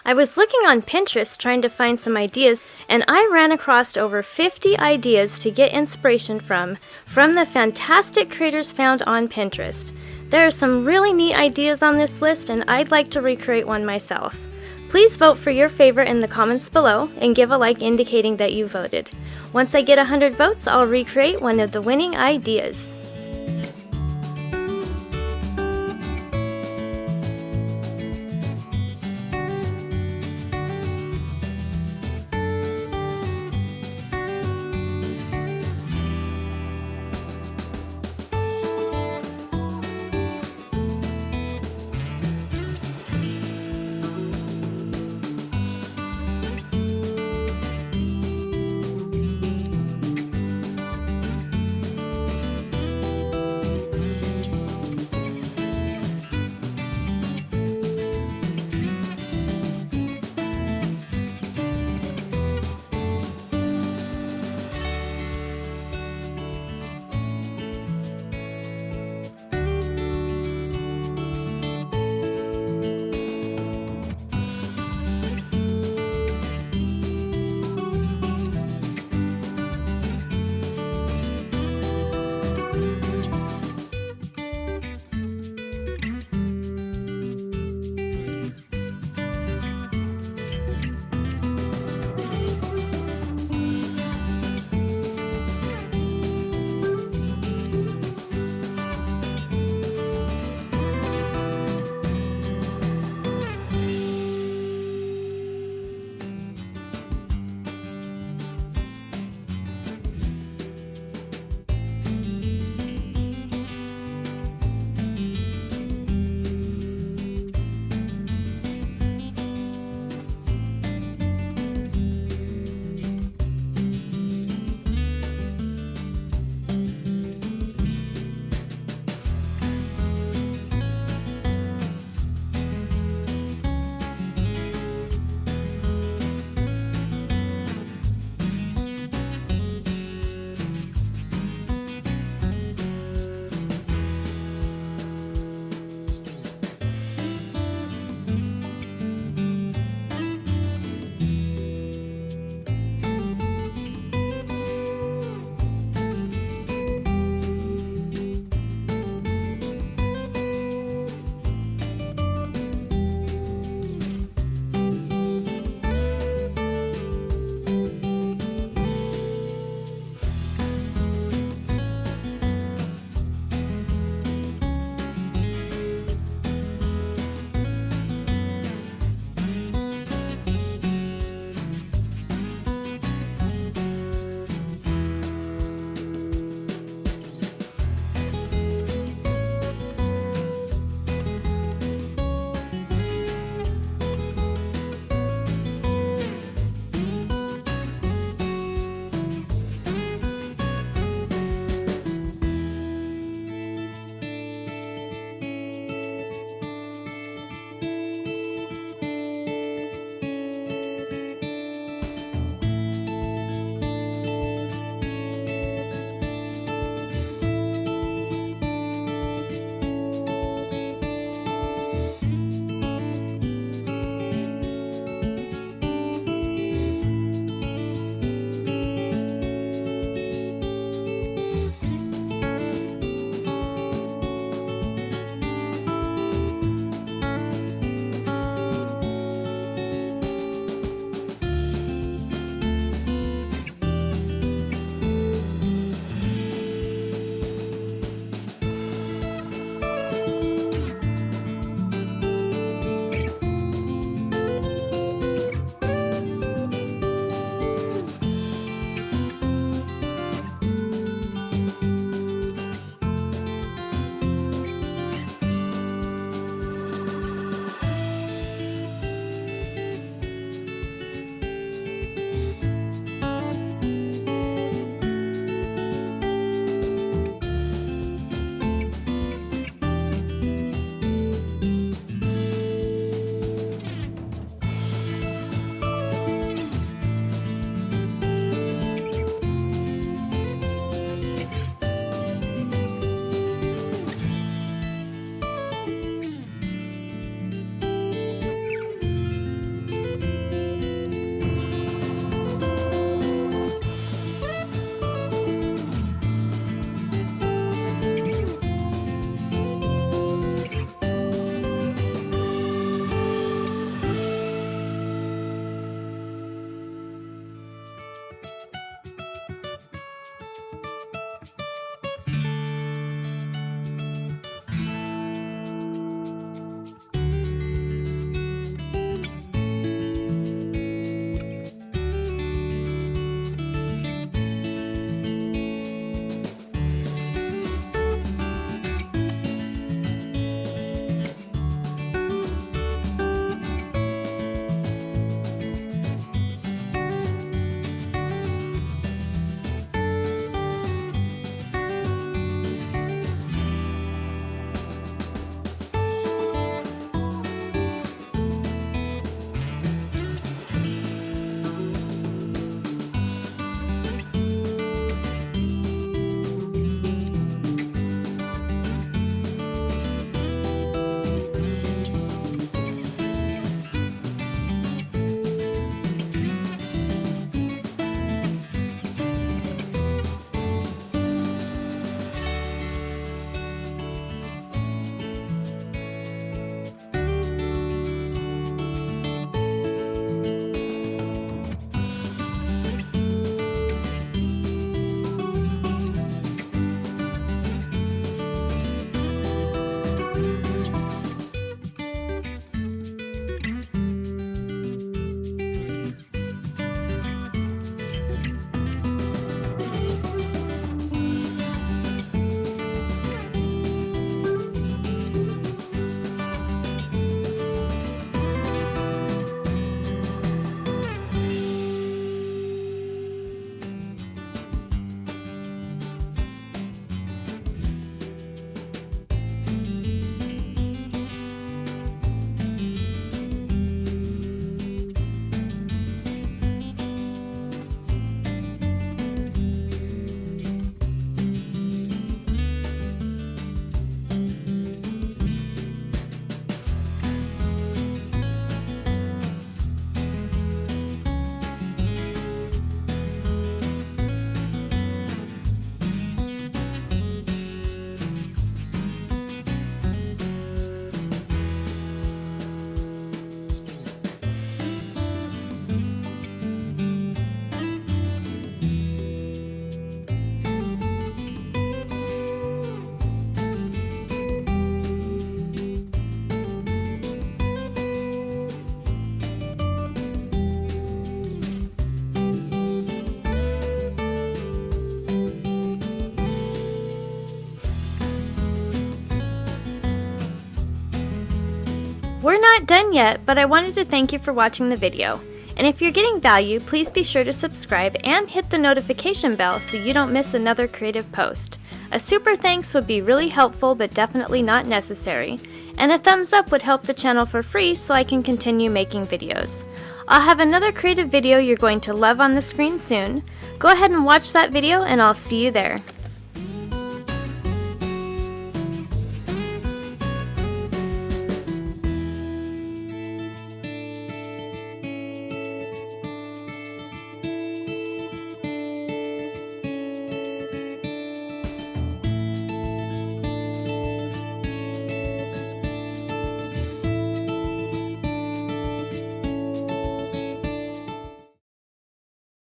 I was looking on Pinterest trying to find some ideas, and I ran across over 50 ideas to get inspiration from the fantastic creators found on Pinterest. There are some really neat ideas on this list, and I'd like to recreate one myself. Please vote for your favorite in the comments below and give a like indicating that you voted. Once I get 100 votes, I'll recreate one of the winning ideas. not done yet, but I wanted to thank you for watching the video. And if you're getting value, please be sure to subscribe and hit the notification bell so you don't miss another creative post. A super thanks would be really helpful but definitely not necessary. And a thumbs up would help the channel for free so I can continue making videos. I'll have another creative video you're going to love on the screen soon. Go ahead and watch that video and I'll see you there.